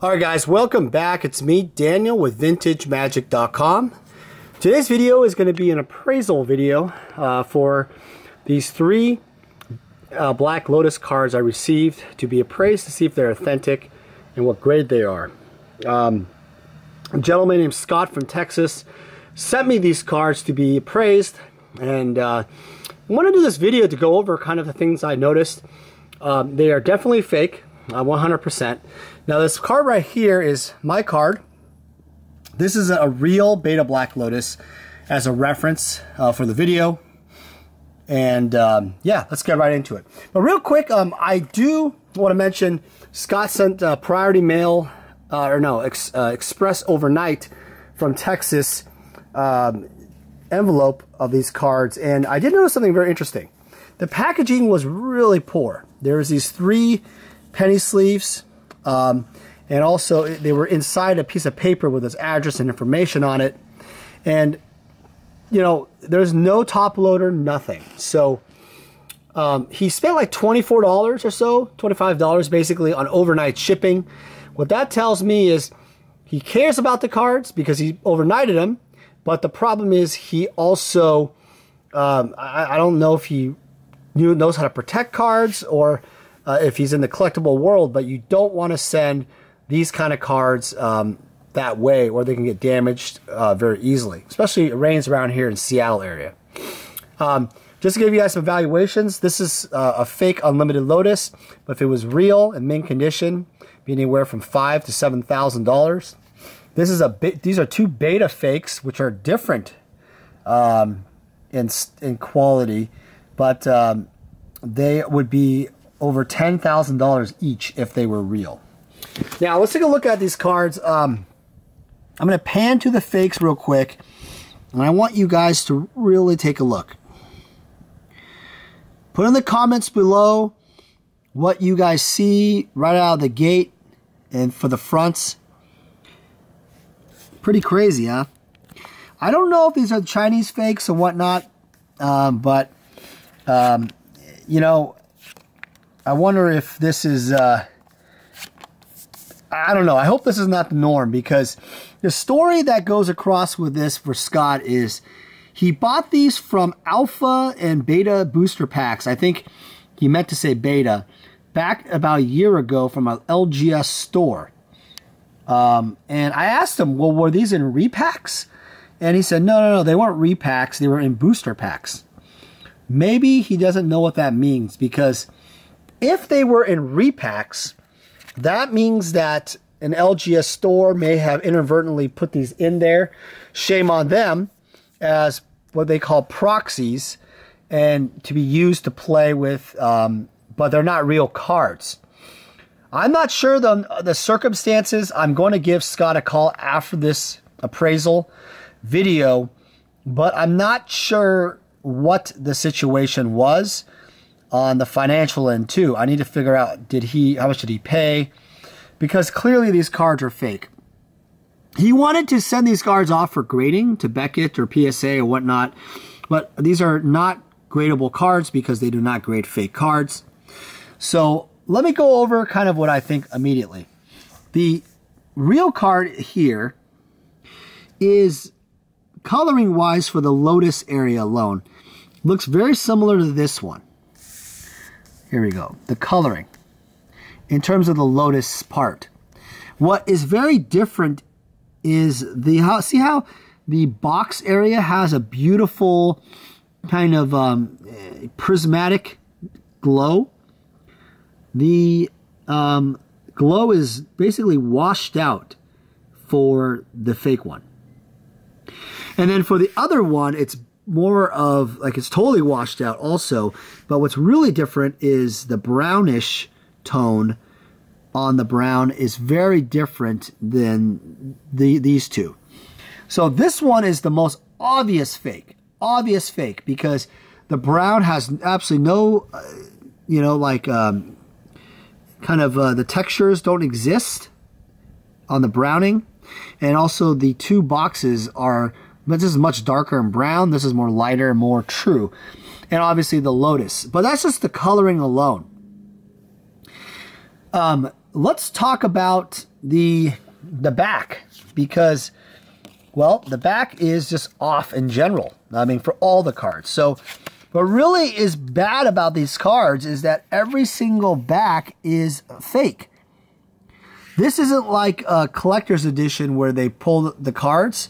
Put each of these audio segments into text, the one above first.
Alright guys, welcome back. It's me, Daniel, with VintageMagic.com. Today's video is going to be an appraisal video for these three Black Lotus cards I received to be appraised to see if they're authentic and what grade they are. A gentleman named Scott from Texas sent me these cards to be appraised, and I want to do this video to go over kind of the things I noticed. They are definitely fake, 100%. Now this card right here is my card. This is a real Beta Black Lotus as a reference for the video. And yeah, let's get right into it. But real quick, I do want to mention Scott sent priority mail, express overnight from Texas envelope of these cards. And I did notice something very interesting. The packaging was really poor. There was these 3 penny sleeves. And also they were inside a piece of paper with his address and information on it. And, you know, there's no top loader, nothing. So he spent like $24 or so, $25 basically on overnight shipping. What that tells me is he cares about the cards because he overnighted them. But the problem is he also, I don't know if he knows how to protect cards or if he's in the collectible world, but you don't want to send these kind of cards that way, or they can get damaged very easily. Especially it rains around here in Seattle area. Just to give you guys some evaluations, this is a fake Unlimited Lotus, but if it was real and mint condition, be anywhere from $5,000 to $7,000. This is these are 2 beta fakes, which are different in quality, but they would be over $10,000 each if they were real. Now let's take a look at these cards. I'm going to pan to the fakes real quick, and I want you guys to really take a look. Put in the comments below what you guys see right out of the gate and for the fronts. Pretty crazy, huh? I don't know if these are Chinese fakes or whatnot, but you know, I wonder if this is, I don't know. I hope this is not the norm, because the story that goes across with this for Scott is he bought these from Alpha and Beta booster packs. I think he meant to say Beta, back about a year ago from an LGS store. And I asked him, well, were these in repacks? And he said, no, they weren't repacks. They were in booster packs. Maybe he doesn't know what that means, because if they were in repacks, that means that an LGS store may have inadvertently put these in there. Shame on them, as what they call proxies, and to be used to play with, but they're not real cards. I'm not sure the circumstances. I'm going to give Scott a call after this appraisal video, but I'm not sure what the situation was on the financial end too. I need to figure out, how much did he pay? Because clearly these cards are fake. He wanted to send these cards off for grading to Beckett or PSA or whatnot, but these are not gradable cards because they do not grade fake cards. So let me go over kind of what I think immediately. The real card here is, coloring wise for the Lotus area alone, looks very similar to this one. Here we go. The coloring in terms of the Lotus part. What is very different is see how the box area has a beautiful kind of prismatic glow. The glow is basically washed out for the fake one. And then for the other one, it's more of, like, it's totally washed out also. But what's really different is the brownish tone on the brown is very different than these two. So this one is the most obvious fake. Obvious fake, because the brown has absolutely no, you know, like, kind of the textures don't exist on the browning. And also the 2 boxes are, this is much darker and brown. This is more lighter and more true. And obviously the Lotus. But that's just the coloring alone. let's talk about the back, because, well, the back is just off in general. I mean, for all the cards. So what really is bad about these cards is that every single back is fake. This isn't like a collector's edition where they pulled the cards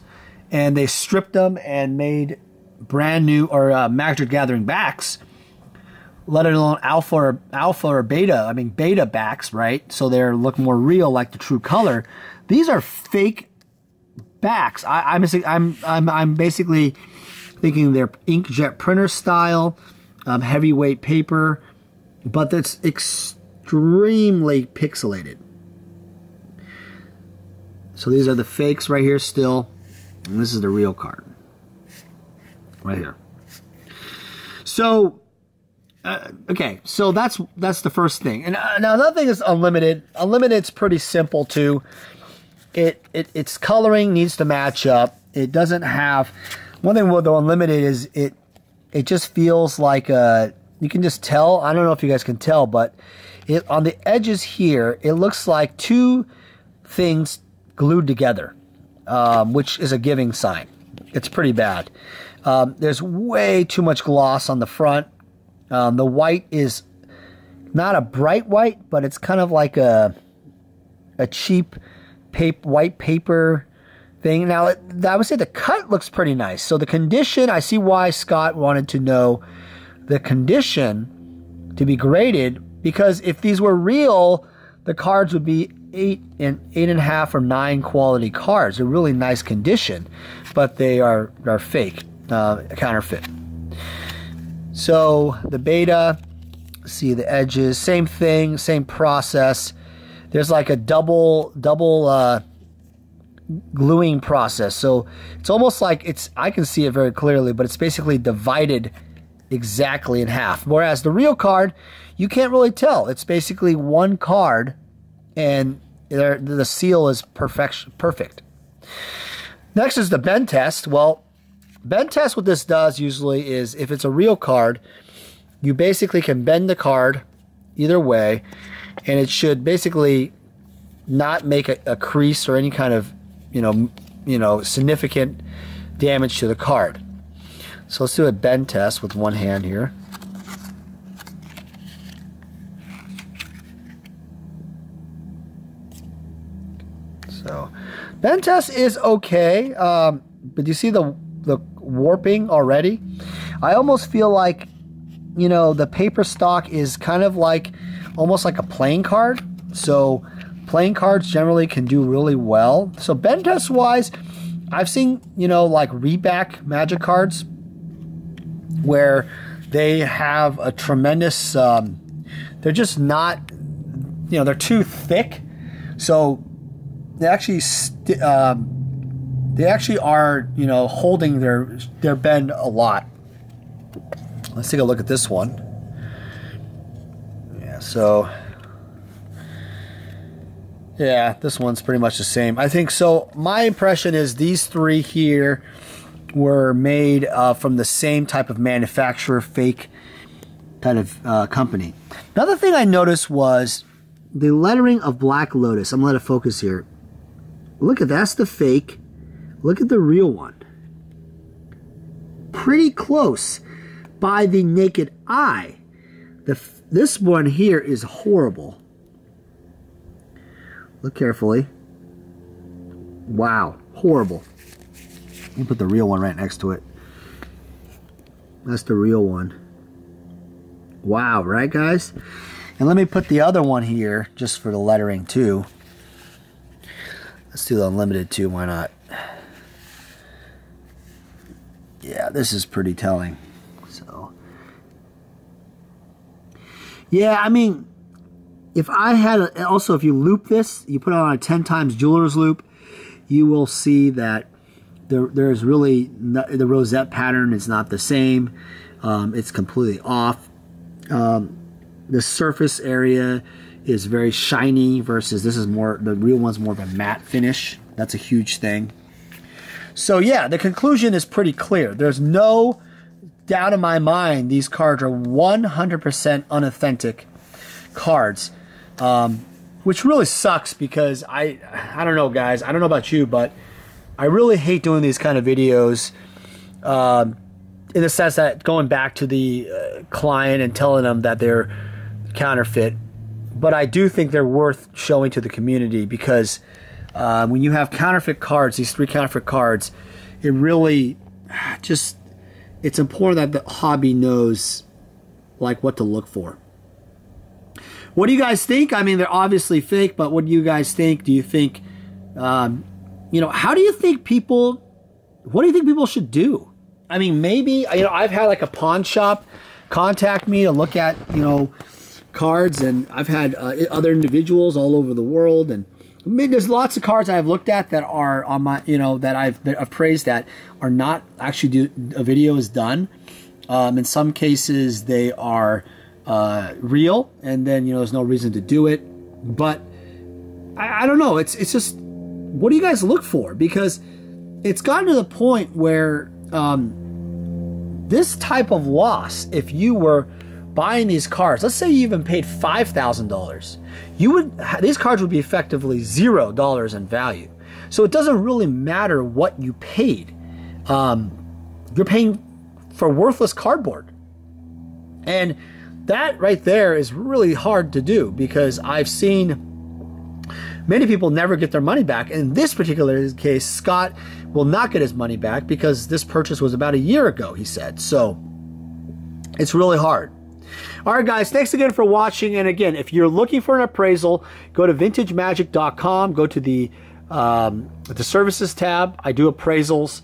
and they stripped them and made brand new or Magic the Gathering backs, let alone alpha or beta. I mean, beta backs, right? So they look more real, like the true color. These are fake backs. I'm basically thinking they're inkjet printer style, heavyweight paper, but that's extremely pixelated. So these are the fakes right here still, and this is the real card right here. So okay, so that's the first thing. And now another thing is Unlimited. Unlimited's pretty simple too. Its coloring needs to match up. It doesn't have, one thing with the Unlimited is it just feels like you can just tell. I don't know if you guys can tell, but on the edges here, it looks like two things glued together, which is a giving sign. It's pretty bad. There's way too much gloss on the front. The white is not a bright white, but it's kind of like a cheap white paper thing. Now, I would say the cut looks pretty nice. So the condition, I see why Scott wanted to know the condition to be graded, because if these were real, the cards would be 8.5 or 9 quality cards. They're really nice condition, but they are fake, counterfeit. So the beta, see the edges, same thing, same process. There's like a double gluing process. So it's almost like I can see it very clearly, but it's basically divided exactly in half. Whereas the real card, you can't really tell. It's basically one card, and the seal is perfect. Next is the bend test. Well, bend test, what this does usually is, if it's a real card, you basically can bend the card either way, and it should basically not make a crease or any kind of significant damage to the card. So let's do a bend test with one hand here. So bend test is okay, but you see the warping already? I almost feel like, the paper stock is kind of like, almost like a playing card. So playing cards generally can do really well. So bend test wise, I've seen, like reback Magic cards where they have a tremendous, they're just not, they're too thick. So they actually are, holding their bend a lot. Let's take a look at this one. Yeah, so yeah, this one's pretty much the same. I think so. My impression is these three here were made from the same type of manufacturer, fake kind of company. Another thing I noticed was the lettering of Black Lotus. I'm going to let it focus here. Look at that's the fake. Look at the real one. Pretty close by the naked eye. This one here is horrible. Look carefully. Wow, horrible. Let me put the real one right next to it. That's the real one. Wow, right guys? And let me put the other one here just for the lettering too. Let's do the Unlimited too, why not? Yeah, this is pretty telling. So, yeah, I mean, if I had also if you loop this, you put it on a 10 times jeweler's loop, you will see that there's really the rosette pattern is not the same. It's completely off. The surface area is very shiny versus this is more, the real one's more of a matte finish. That's a huge thing. So yeah, the conclusion is pretty clear. There's no doubt in my mind these cards are 100% unauthentic cards. which really sucks because I don't know, guys. I don't know about you, but I really hate doing these kind of videos in the sense that going back to the client and telling them that they're counterfeit. But I do think they're worth showing to the community because when you have counterfeit cards, these 3 counterfeit cards, it really just, it's important that the hobby knows like what to look for. What do you guys think? I mean, they're obviously fake, but what do you guys think? Do you think, you know, how do you think people, what do you think people should do? I mean, maybe, you know, I've had like a pawn shop contact me to look at, you know, cards, and I've had other individuals all over the world, and I mean, there's lots of cards I've looked at that are on my, you know, that I've appraised that are not actually a video is done. In some cases, they are real, and then, you know, there's no reason to do it. But I don't know. It's just, what do you guys look for? Because it's gotten to the point where this type of loss, if you were buying these cards, let's say you even paid $5,000, you would, these cards would be effectively $0 in value. So it doesn't really matter what you paid. You're paying for worthless cardboard. And that right there is really hard to do, because I've seen many people never get their money back. In this particular case, Scott will not get his money back because this purchase was about a year ago, he said. So it's really hard. All right, guys, thanks again for watching. And again, if you're looking for an appraisal, go to vintagemagic.com, go to the services tab. I do appraisals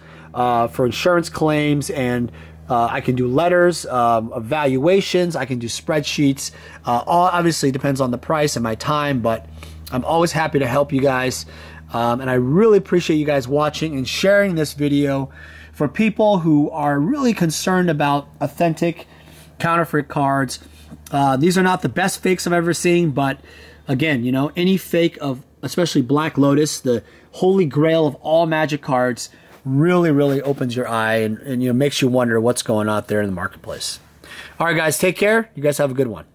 for insurance claims, and I can do letters, evaluations, I can do spreadsheets. All obviously depends on the price and my time, but I'm always happy to help you guys. And I really appreciate you guys watching and sharing this video for people who are really concerned about authentic counterfeit cards. These are not the best fakes I've ever seen, but again, you know, any fake of, especially Black Lotus, the holy grail of all Magic cards, really, really opens your eye and you know, makes you wonder what's going on out there in the marketplace. All right, guys, take care. You guys have a good one.